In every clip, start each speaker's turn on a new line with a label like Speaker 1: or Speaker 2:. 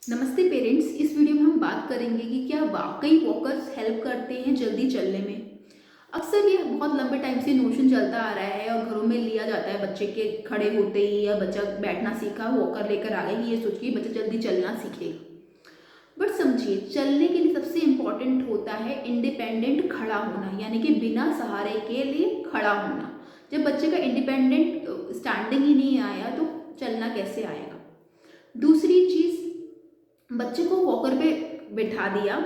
Speaker 1: नमस्ते पेरेंट्स। इस वीडियो में हम बात करेंगे कि क्या वाकई वॉकर्स हेल्प करते हैं जल्दी चलने में। अक्सर ये बहुत लंबे टाइम से नोशन चलता आ रहा है और घरों में लिया जाता है बच्चे के खड़े होते ही या बच्चा बैठना सीखा वॉकर लेकर आ गए, ये सोच के बच्चा जल्दी चलना सीखेगा। बट समझिए, चलने के लिए सबसे इम्पॉर्टेंट होता है इंडिपेंडेंट खड़ा होना, यानी कि बिना सहारे के लिए खड़ा होना। जब बच्चे का इंडिपेंडेंट स्टैंडिंग ही नहीं आया तो चलना कैसे आएगा। दूसरी चीज़, बच्चे को वॉकर पे बिठा दिया।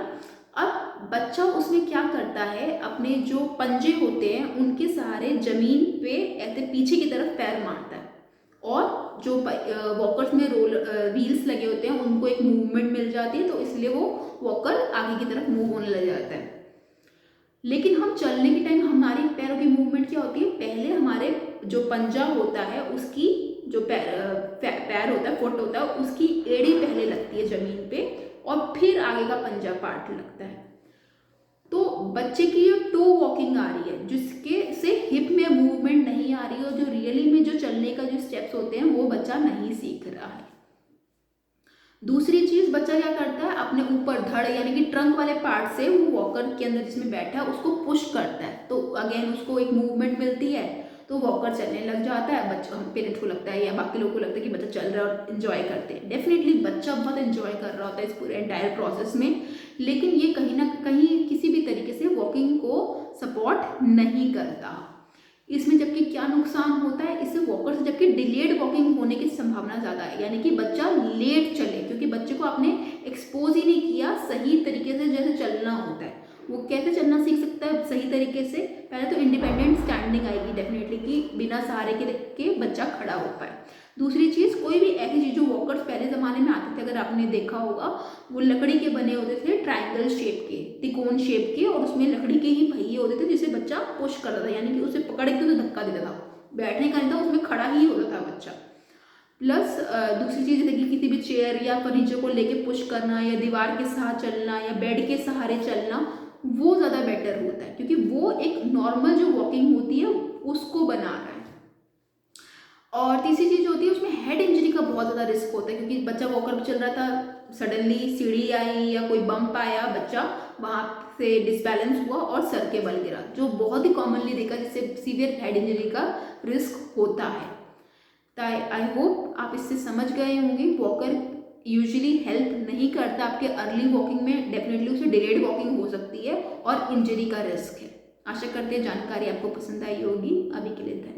Speaker 1: अब बच्चा उसमें क्या करता है, अपने जो पंजे होते हैं उनके सहारे जमीन पे ऐसे पीछे की तरफ पैर मारता है और जो वॉकर्स में रोल व्हील्स लगे होते हैं उनको एक मूवमेंट मिल जाती है, तो इसलिए वो वॉकर आगे की तरफ मूव होने लग जाता है। लेकिन हम चलने के टाइम हमारी पैरों की मूवमेंट क्या होती है, पहले हमारे जो पंजा होता है उसकी जो पैर होता है, फुट होता है, उसकी एड़ी पहले लगती है जमीन पे और फिर आगे का पंजा पार्ट लगता है। तो बच्चे की जो टो वॉकिंग आ रही है, जिसके से हिप में मूवमेंट नहीं आ रही है और जो रियली में जो चलने का जो स्टेप्स होते हैं वो बच्चा नहीं सीख रहा है। दूसरी चीज, बच्चा क्या करता है, अपने ऊपर धड़ यानी कि ट्रंक वाले पार्ट से वो वॉकर के अंदर जिसमें बैठा है उसको पुश करता है, तो अगेन उसको एक मूवमेंट मिलती है, तो वॉकर चलने लग जाता है। बच्चा, पेरेंट्स को लगता है या बाकी लोगों को लगता है कि बच्चा चल रहा है और इन्जॉय करते हैं। डेफिनेटली बच्चा बहुत इन्जॉय कर रहा होता है इस पूरे एंटायर प्रोसेस में, लेकिन ये कहीं ना कहीं किसी भी तरीके से वॉकिंग को सपोर्ट नहीं करता। इसमें जबकि क्या नुकसान होता है, इससे वॉकर से जबकि डिलेड वॉकिंग होने की संभावना ज़्यादा है, यानी कि बच्चा लेट चले, क्योंकि बच्चे को आपने एक्सपोज ही नहीं किया सही तरीके से जैसे चलना होता है। वो कैसे चलना सीख सकता है सही तरीके से, पहले तो इंडिपेंडेंट स्टैंडिंग आएगी डेफिनेटली कि बिना सहारे के बच्चा खड़ा हो पाए। दूसरी चीज़, कोई भी ऐसी चीज़ जो वॉकर्स पहले ज़माने में आते थे, अगर आपने देखा होगा, वो लकड़ी के बने होते थे, ट्राइंगल शेप के, त्रिकोण शेप के, और उसमें लकड़ी के ही पहिए होते थे जिसे बच्चा पुश करता था, यानी कि उसे पकड़ के उसे धक्का देता था, बैठने का नहीं था, उसमें खड़ा ही होता था बच्चा। प्लस दूसरी चीज़ जैसे कि किसी भी चेयर या फर्नीचर को लेके पुश करना या दीवार के साथ चलना या बेड के सहारे चलना, वो ज़्यादा बेटर होता है, क्योंकि वो एक नॉर्मल जो वॉकिंग होती है उसको बना रहा है। और तीसरी चीज़ होती है, उसमें हेड इंजरी का बहुत ज़्यादा रिस्क होता है, क्योंकि बच्चा वॉकर पर चल रहा था, सडनली सीढ़ी आई या कोई बम्प आया, बच्चा वहाँ से डिसबैलेंस हुआ और सर के बल गिरा, जो बहुत ही कॉमनली देखा, जिससे सीवियर हेड इंजरी का रिस्क होता है। तो आई होप आप इससे समझ गए होंगे, वॉकर यूजुअली हेल्प नहीं करता आपके अर्ली वॉकिंग में, डेफिनेटली उसे डिलेड वॉकिंग हो सकती है और इंजरी का रिस्क है। आशा करते हैं जानकारी आपको पसंद आई होगी। अभी के लिए धन्यवाद।